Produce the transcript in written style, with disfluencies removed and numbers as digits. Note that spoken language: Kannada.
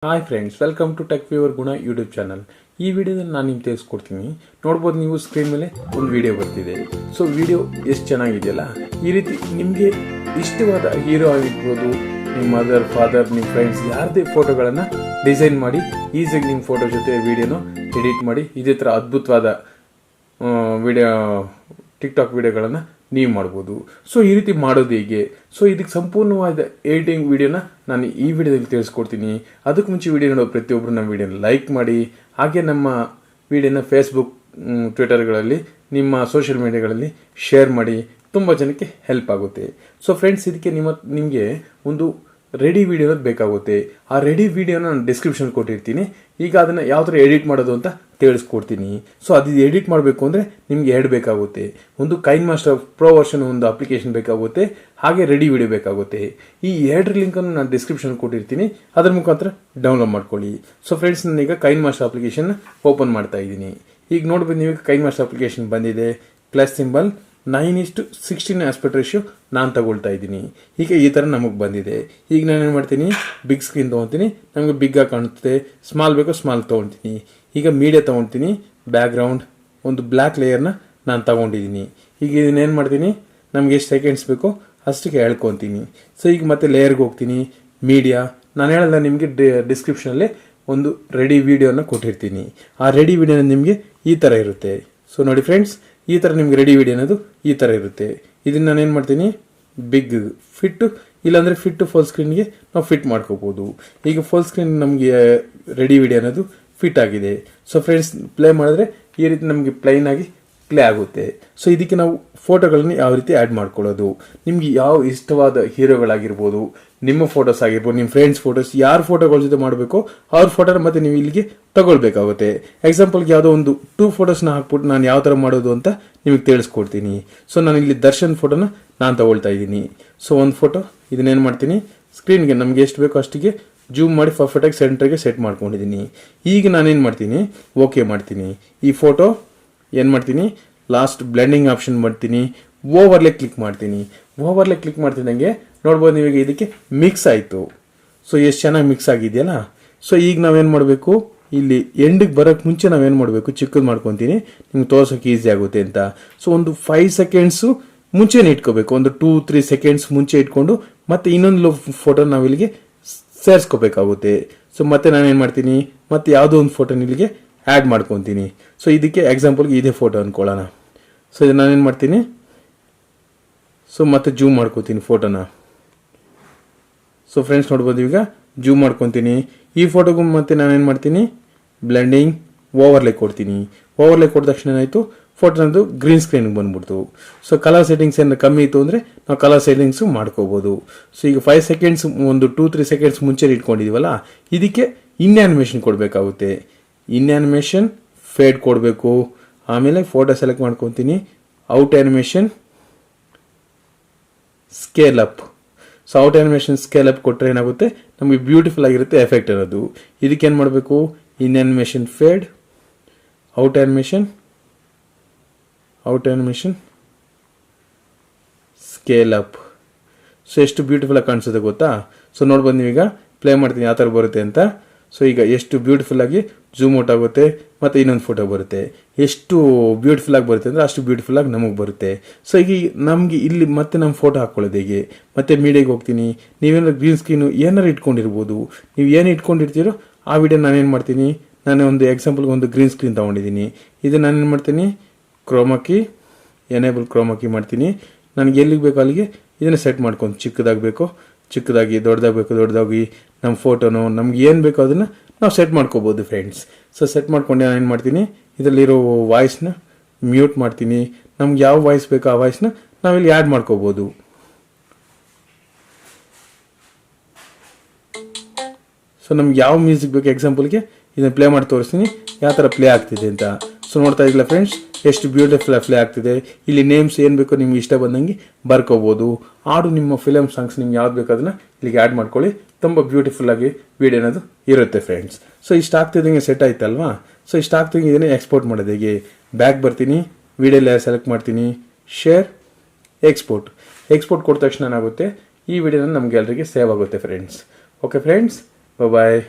Hi friends, welcome to tech viewer Guna YouTube channel. ಈ ವಿಡಿಯೋದಲ್ಲಿ ನಾನು ನಿಮ್ಗೆ ತಿಳಿಸ್ಕೊಡ್ತೀನಿ. ನೋಡ್ಬೋದು ನೀವು ಸ್ಕ್ರೀನ್ ಮೇಲೆ ಒಂದು ವಿಡಿಯೋ ಬರ್ತಿದೆ. ಸೊ ವಿಡಿಯೋ ಎಷ್ಟು ಚೆನ್ನಾಗಿದೆಯಲ್ಲ, ಈ ರೀತಿ ನಿಮಗೆ ಇಷ್ಟವಾದ ಹೀರೋ ಆಗಿರ್ಬೋದು, ನಿಮ್ಮ ಮದರ್, ಫಾದರ್, ನಿಮ್ಮ ಫ್ರೆಂಡ್ಸ್ ಯಾರದೇ ಫೋಟೋಗಳನ್ನು ಡಿಸೈನ್ ಮಾಡಿ ಈಸಿಯಾಗಿ ನಿಮ್ಮ ಫೋಟೋ ಜೊತೆ ವಿಡಿಯೋನ ಎಡಿಟ್ ಮಾಡಿ ಇದೇ ಥರ ಅದ್ಭುತವಾದ ವಿಡಿಯೋ ಟಿಕ್ಟಾಕ್ ವಿಡಿಯೋಗಳನ್ನು ನೀವು ಮಾಡ್ಬೋದು. ಸೊ ಈ ರೀತಿ ಮಾಡೋದು ಹೇಗೆ? ಸೊ ಇದಕ್ಕೆ ಸಂಪೂರ್ಣವಾದ ಎಡಿಟಿಂಗ್ ವಿಡಿಯೋನ ನಾನು ಈ ವಿಡಿಯೋದಲ್ಲಿ ತಿಳಿಸ್ಕೊಡ್ತೀನಿ. ಅದಕ್ಕೆ ಮುಂಚೆ ವಿಡಿಯೋ ನೋಡೋ ಪ್ರತಿಯೊಬ್ಬರು ನಮ್ಮ ವಿಡಿಯೋನ ಲೈಕ್ ಮಾಡಿ, ಹಾಗೆ ನಮ್ಮ ವಿಡಿಯೋನ ಫೇಸ್ಬುಕ್, ಟ್ವಿಟರ್ಗಳಲ್ಲಿ, ನಿಮ್ಮ ಸೋಷಿಯಲ್ ಮೀಡಿಯಾಗಳಲ್ಲಿ ಶೇರ್ ಮಾಡಿ. ತುಂಬ ಜನಕ್ಕೆ ಹೆಲ್ಪ್ ಆಗುತ್ತೆ. ಸೊ ಫ್ರೆಂಡ್ಸ್, ಇದಕ್ಕೆ ನಿಮಗೆ ಒಂದು ರೆಡಿ ವಿಡಿಯೋ ಬೇಕಾಗುತ್ತೆ. ಆ ರೆಡಿ ವಿಡಿಯೋನ ನಾನು ಡಿಸ್ಕ್ರಿಪ್ಷನ್ ಕೊಟ್ಟಿರ್ತೀನಿ. ಈಗ ಅದನ್ನು ಯಾವ ಥರ ಎಡಿಟ್ ಮಾಡೋದು ಅಂತ ತಿಳಿಸ್ಕೊಡ್ತೀನಿ. ಸೊ ಅದು ಎಡಿಟ್ ಮಾಡಬೇಕು ಅಂದರೆ ನಿಮಗೆ ಎರಡು ಬೇಕಾಗುತ್ತೆ. ಒಂದು ಕೈನ್ಮಾಸ್ಟರ್ ಪ್ರೋ ವರ್ಷನ್ ಒಂದು ಅಪ್ಲಿಕೇಶನ್ ಬೇಕಾಗುತ್ತೆ, ಹಾಗೆ ರೆಡಿ ವಿಡಿಯೋ ಬೇಕಾಗುತ್ತೆ. ಈ ಎರಡರ ಲಿಂಕನ್ನು ನಾನು ಡಿಸ್ಕ್ರಿಪ್ಷನ್ ಕೊಟ್ಟಿರ್ತೀನಿ, ಅದರ ಮುಖಾಂತರ ಡೌನ್ಲೋಡ್ ಮಾಡ್ಕೊಳ್ಳಿ. ಸೊ ಫ್ರೆಂಡ್ಸ್, ನಾನೀಗ ಕೈನ್ಮಾಸ್ಟರ್ ಅಪ್ಲಿಕೇಶನ್ ಓಪನ್ ಮಾಡ್ತಾ ಇದ್ದೀನಿ. ಈಗ ನೋಡ್ಬೋದು, ನೀವು ಕೈನ್ಮಾಸ್ಟರ್ ಅಪ್ಲಿಕೇಶನ್ ಬಂದಿದೆ. ಪ್ಲಸ್ ಸಿಂಬಲ್ 9:16 ಆಸ್ಪೆಕ್ಟ್ ರೇಷಿಯೋ ನಾನು ತಗೊಳ್ತಾ ಇದ್ದೀನಿ. ಈಗ ಈ ಥರ ನಮಗೆ ಬಂದಿದೆ. ಈಗ ನಾನೇನು ಮಾಡ್ತೀನಿ, ಬಿಗ್ ಸ್ಕ್ರೀನ್ ತೊಗೊತೀನಿ. ನಮಗೆ ಬಿಗ್ಗಾಗಿ ಕಾಣುತ್ತೆ. ಸ್ಮಾಲ್ ಬೇಕೋ ಸ್ಮಾಲ್ ತೊಗೊಳ್ತೀನಿ. ಈಗ ಮೀಡಿಯಾ ತೊಗೊಳ್ತೀನಿ. ಬ್ಯಾಕ್ಗ್ರೌಂಡ್ ಒಂದು ಬ್ಲ್ಯಾಕ್ ಲೇಯರ್ನ ನಾನು ತೊಗೊಂಡಿದ್ದೀನಿ. ಈಗ ಇದನ್ನೇನು ಮಾಡ್ತೀನಿ, ನಮಗೆ ಎಷ್ಟು ಸೆಕೆಂಡ್ಸ್ ಬೇಕೋ ಅಷ್ಟಕ್ಕೆ ಹೇಳ್ಕೊತೀನಿ. ಸೊ ಈಗ ಮತ್ತೆ ಲೇಯರ್ಗೆ ಹೋಗ್ತೀನಿ. ಮೀಡಿಯಾ ನಾನು ಹೇಳಲ್ಲ, ನಿಮಗೆ ಡಿಸ್ಕ್ರಿಪ್ಷನಲ್ಲಿ ಒಂದು ರೆಡಿ ವಿಡಿಯೋನ ಕೊಟ್ಟಿರ್ತೀನಿ. ಆ ರೆಡಿ ವಿಡಿಯೋನ ನಿಮಗೆ ಈ ಥರ ಇರುತ್ತೆ. ಸೊ ನೋಡಿ ಫ್ರೆಂಡ್ಸ್, ಈ ಥರ ನಿಮ್ಗೆ ರೆಡಿ ವಿಡಿಯೋ ಅನ್ನೋದು ಈ ಥರ ಇರುತ್ತೆ. ಇದನ್ನು ನಾನೇನು ಮಾಡ್ತೀನಿ, ಬಿಗ್ ಫಿಟ್ಟು, ಇಲ್ಲಾಂದರೆ ಫಿಟ್ಟು ಫುಲ್ ಸ್ಕ್ರೀನ್ಗೆ ನಾವು ಫಿಟ್ ಮಾಡ್ಕೋಬೋದು. ಈಗ ಫುಲ್ ಸ್ಕ್ರೀನ್ ನಮಗೆ ರೆಡಿ ವಿಡಿಯೋ ಅನ್ನೋದು ಫಿಟ್ ಆಗಿದೆ. ಸೊ ಫ್ರೆಂಡ್ಸ್, ಪ್ಲೇ ಮಾಡಿದ್ರೆ ಈ ರೀತಿ ನಮಗೆ ಪ್ಲೈನ್ ಆಗಿ ಪ್ಲೇ ಆಗುತ್ತೆ. ಸೊ ಇದಕ್ಕೆ ನಾವು ಫೋಟೋಗಳನ್ನು ಯಾವ ರೀತಿ ಆ್ಯಡ್ ಮಾಡ್ಕೊಳ್ಳೋದು, ನಿಮ್ಗೆ ಯಾವ ಇಷ್ಟವಾದ ಹೀರೋಗಳಾಗಿರ್ಬೋದು, ನಿಮ್ಮ ಫೋಟೋಸ್ ಆಗಿರ್ಬೋದು, ನಿಮ್ಮ ಫ್ರೆಂಡ್ಸ್ ಫೋಟೋಸ್, ಯಾರು ಫೋಟೋಗಳ ಜೊತೆ ಮಾಡಬೇಕೋ ಅವ್ರ ಫೋಟೋನ ಮತ್ತೆ ನೀವು ಇಲ್ಲಿಗೆ ತಗೊಳ್ಬೇಕಾಗುತ್ತೆ. ಎಕ್ಸಾಂಪಲ್ಗೆ ಯಾವುದೋ ಒಂದು 2 ಫೋಟೋಸ್ನ ಹಾಕ್ಬಿಟ್ಟು ನಾನು ಯಾವ ಥರ ಮಾಡೋದು ಅಂತ ನಿಮಗೆ ತಿಳಿಸ್ಕೊಡ್ತೀನಿ. ಸೊ ನಾನು ಇಲ್ಲಿ ದರ್ಶನ್ ಫೋಟೋನ ನಾನು ತಗೊಳ್ತಾ ಇದ್ದೀನಿ. ಸೊ ಒಂದು ಫೋಟೋ ಇದನ್ನೇನು ಮಾಡ್ತೀನಿ, ಸ್ಕ್ರೀನ್ಗೆ ನಮಗೆ ಎಷ್ಟು ಬೇಕೋ ಅಷ್ಟಿಗೆ ಜೂಮ್ ಮಾಡಿ ಪರ್ಫೆಕ್ಟಾಗಿ ಸೆಂಟ್ರಿಗೆ ಸೆಟ್ ಮಾಡ್ಕೊಂಡಿದ್ದೀನಿ. ಈಗ ನಾನೇನು ಮಾಡ್ತೀನಿ, ಓಕೆ ಮಾಡ್ತೀನಿ. ಈ ಫೋಟೋ ಏನು ಮಾಡ್ತೀನಿ, ಲಾಸ್ಟ್ ಬ್ಲೆಂಡಿಂಗ್ ಆಪ್ಷನ್ ಮಾಡ್ತೀನಿ. ಓವರ್ಲೆ ಕ್ಲಿಕ್ ಮಾಡ್ತೀನಿ. ಓವರ್ಲೆ ಕ್ಲಿಕ್ ಮಾಡ್ತಿದ್ದಂಗೆ ನೋಡ್ಬೋದು, ನೀವೀಗ ಇದಕ್ಕೆ ಮಿಕ್ಸ್ ಆಯಿತು. ಸೊ ಎಷ್ಟು ಚೆನ್ನಾಗಿ ಮಿಕ್ಸ್ ಆಗಿದೆಯಲ್ಲ. ಸೊ ಈಗ ನಾವೇನು ಮಾಡಬೇಕು, ಇಲ್ಲಿ ಎಂಡಿಗೆ ಬರೋಕ್ಕೆ ಮುಂಚೆ ನಾವೇನು ಮಾಡಬೇಕು, ಚಿಕ್ಕದು ಮಾಡ್ಕೊತೀನಿ, ನಿಮ್ಗೆ ತೋರ್ಸೋಕೆ ಈಸಿ ಆಗುತ್ತೆ ಅಂತ. ಸೊ ಒಂದು 5 ಸೆಕೆಂಡ್ಸು ಮುಂಚೆನೇ ಇಟ್ಕೋಬೇಕು. ಒಂದು 2-3 ಸೆಕೆಂಡ್ಸ್ ಮುಂಚೆ ಇಟ್ಕೊಂಡು ಮತ್ತೆ ಇನ್ನೊಂದು ಫೋಟೋ ನಾವು ಇಲ್ಲಿಗೆ ಸೇರಿಸ್ಕೋಬೇಕಾಗುತ್ತೆ. ಸೊ ಮತ್ತೆ ನಾನೇನು ಮಾಡ್ತೀನಿ, ಮತ್ತೆ ಯಾವುದೋ ಒಂದು ಫೋಟೋನ ಇಲ್ಲಿಗೆ ಆ್ಯಡ್ ಮಾಡ್ಕೊತೀನಿ. ಸೊ ಇದಕ್ಕೆ ಎಕ್ಸಾಂಪಲ್ಗೆ ಇದೇ ಫೋಟೋ ಅಂದ್ಕೊಳ್ಳೋಣ. ಸೊ ಇದು ನಾನೇನು ಮಾಡ್ತೀನಿ, ಸೊ ಮತ್ತೆ ಜೂಮ್ ಮಾಡ್ಕೋತೀನಿ ಫೋಟೋನ. ಸೊ ಫ್ರೆಂಡ್ಸ್ ನೋಡ್ಬೋದು, ಈಗ ಜೂಮ್ ಮಾಡ್ಕೊತೀನಿ. ಈ ಫೋಟೋಗೂ ಮತ್ತೆ ನಾನೇನು ಮಾಡ್ತೀನಿ, ಬ್ಲೆಂಡಿಂಗ್ ಓವರ್ಲೇ ಕೊಡ್ತೀನಿ. ಓವರ್ಲೇ ಕೊಟ್ಟ ತಕ್ಷಣ ಏನಾಯಿತು, ಫೋಟೋನದು ಗ್ರೀನ್ ಸ್ಕ್ರೀನ್ಗೆ ಬಂದ್ಬಿಡ್ತು. ಸೊ ಕಲರ್ ಸೆಟ್ಟಿಂಗ್ಸ್ ಏನು ಕಮ್ಮಿ ಇತ್ತು ಅಂದರೆ ನಾವು ಕಲರ್ ಸೆಟ್ಟಿಂಗ್ಸು ಮಾಡ್ಕೋಬೋದು. ಸೊ ಈಗ 5 ಸೆಕೆಂಡ್ಸ್, ಒಂದು 2-3 ಸೆಕೆಂಡ್ಸ್ ಮುಂಚೆ ಇಟ್ಕೊಂಡಿದ್ದೀವಲ್ಲ, ಇದಕ್ಕೆ ಇನ್ ಆ್ಯನಿಮೇಷನ್ ಕೊಡಬೇಕಾಗುತ್ತೆ. ಇನ್ ಆ್ಯನಿಮೇಷನ್ ಫೇಡ್ ಕೊಡಬೇಕು. ಆಮೇಲೆ ಫೋಟೋ ಸೆಲೆಕ್ಟ್ ಮಾಡ್ಕೊತೀನಿ. Out animation scale up. So out animation scale up ಕೊಟ್ಟರೆ ಏನಾಗುತ್ತೆ, ನಮಗೆ ಬ್ಯೂಟಿಫುಲ್ ಆಗಿರುತ್ತೆ ಎಫೆಕ್ಟ್ ಅನ್ನೋದು. ಇದಕ್ಕೆ ಏನು ಮಾಡಬೇಕು, in animation fade, out animation scale up. So ಎಷ್ಟು ಬ್ಯೂಟಿಫುಲ್ಲಾಗಿ ಕಾಣಿಸುತ್ತೆ ಗೊತ್ತಾ. ಸೊ ನೋಡ್ಬೋದು, ನೀವೀಗ ಪ್ಲೇ ಮಾಡ್ತೀನಿ ಯಾವ ಥರ ಬರುತ್ತೆ ಅಂತ. ಸೊ ಈಗ ಎಷ್ಟು ಬ್ಯೂಟಿಫುಲ್ಲಾಗಿ ಜೂಮ್ ಔಟ್ ಆಗುತ್ತೆ, ಮತ್ತು ಇನ್ನೊಂದು ಫೋಟೋ ಬರುತ್ತೆ. ಎಷ್ಟು ಬ್ಯೂಟಿಫುಲ್ಲಾಗಿ ಬರುತ್ತೆ ಅಂದರೆ ಅಷ್ಟು ಬ್ಯೂಟಿಫುಲ್ಲಾಗಿ ನಮಗೆ ಬರುತ್ತೆ. ಸೊ ಈಗ ನಮಗೆ ಇಲ್ಲಿ ಮತ್ತೆ ನಮ್ಮ ಫೋಟೋ ಹಾಕ್ಕೊಳ್ಳೋದು ಹೇಗೆ, ಮತ್ತೆ ಮೀಡಿಯಾಗೆ ಹೋಗ್ತೀನಿ. ನೀವೇನಾದ್ರು ಗ್ರೀನ್ ಸ್ಕ್ರೀನು ಏನಾರು ಇಟ್ಕೊಂಡಿರ್ಬೋದು, ನೀವು ಏನು ಇಟ್ಕೊಂಡಿರ್ತೀರೋ ಆ ವಿಡಿಯೋ ನಾನೇನು ಮಾಡ್ತೀನಿ, ನಾನು ಒಂದು ಎಕ್ಸಾಂಪಲ್ಗೆ ಒಂದು ಗ್ರೀನ್ ಸ್ಕ್ರೀನ್ ತೊಗೊಂಡಿದ್ದೀನಿ. ಇದು ನಾನೇನು ಮಾಡ್ತೀನಿ, ಕ್ರೋಮಾಕಿ ಎನೇಬಲ್ ಕ್ರೋಮಾಕಿ ಮಾಡ್ತೀನಿ. ನನಗೆ ಎಲ್ಲಿಗೆ ಬೇಕೋ ಅಲ್ಲಿಗೆ ಇದನ್ನು ಸೆಟ್ ಮಾಡ್ಕೊಂಡು, ಚಿಕ್ಕದಾಗಿ ಬೇಕೋ ಚಿಕ್ಕದಾಗಿ, ದೊಡ್ಡದಾಗಿ ನಮ್ಮ ಫೋಟೋನು ನಮ್ಗೆ ಏನು ಬೇಕೋ ಅದನ್ನು ನಾವು ಸೆಟ್ ಮಾಡ್ಕೋಬೋದು ಫ್ರೆಂಡ್ಸ್. ಸೊ ಸೆಟ್ ಮಾಡ್ಕೊಂಡು ನಾನು ಏನು ಮಾಡ್ತೀನಿ, ಇದರಲ್ಲಿರೋ ವಾಯ್ಸ್ನ ಮ್ಯೂಟ್ ಮಾಡ್ತೀನಿ. ನಮ್ಗೆ ಯಾವ ವಾಯ್ಸ್ ಬೇಕೋ ಆ ವಾಯ್ಸ್ನ ನಾವಿಲ್ಲಿ ಆ್ಯಡ್ ಮಾಡ್ಕೋಬೋದು. ಸೊ ನಮ್ಗೆ ಯಾವ ಮ್ಯೂಸಿಕ್ ಬೇಕು, ಎಕ್ಸಾಂಪಲ್ಗೆ ಇದನ್ನು ಪ್ಲೇ ಮಾಡಿ ತೋರಿಸ್ತೀನಿ ಯಾವ ಥರ ಪ್ಲೇ ಆಗ್ತಿದೆ ಅಂತ. ಸೊ ನೋಡ್ತಾ ಇದ್ದಿಲ್ಲ ಫ್ರೆಂಡ್ಸ್, ಎಷ್ಟು ಬ್ಯೂಟಿಫುಲ್ ಪ್ಲೇ ಆಗ್ತಿದೆ. ಇಲ್ಲಿ ನೇಮ್ಸ್ ಏನು ಬೇಕೋ ನಿಮ್ಗೆ ಇಷ್ಟ ಬಂದಂಗೆ ಬರ್ಕೋಬೋದು. ಹಾಡು, ನಿಮ್ಮ ಫಿಲಮ್ ಸಾಂಗ್ಸ್ ನಿಮ್ಗೆ ಯಾವ್ದು ಬೇಕೋ ಅದನ್ನು ಇಲ್ಲಿಗೆ ಆ್ಯಡ್ ಮಾಡ್ಕೊಳ್ಳಿ. ತುಂಬ ಬ್ಯೂಟಿಫುಲ್ಲಾಗಿ ವಿಡಿಯೋ ಅನ್ನೋದು ಇರುತ್ತೆ ಫ್ರೆಂಡ್ಸ್. ಸೊ ಇಷ್ಟ ಆಗ್ತಿದ್ದಂಗೆ ಸೆಟ್ ಆಯ್ತಲ್ವಾ. ಸೊ ಇಷ್ಟ ಆಗ್ತಿದ್ದಂಗೆ ಇದನ್ನೇ ಎಕ್ಸ್ಪೋರ್ಟ್ ಮಾಡೋದು ಹೇಗೆ, ಬ್ಯಾಕ್ ಬರ್ತೀನಿ, ವಿಡಿಯೋ ಲೇಯರ್ ಸೆಲೆಕ್ಟ್ ಮಾಡ್ತೀನಿ, ಶೇರ್, ಎಕ್ಸ್ಪೋರ್ಟ್ ಕೊಟ್ಟ ತಕ್ಷಣ ಏನಾಗುತ್ತೆ, ಈ ವಿಡಿಯೋನ ನಮಗೆ ಎಲ್ಲರಿಗೆ ಸೇವ್ ಆಗುತ್ತೆ ಫ್ರೆಂಡ್ಸ್. ಓಕೆ ಫ್ರೆಂಡ್ಸ್, ಬಾಯ್.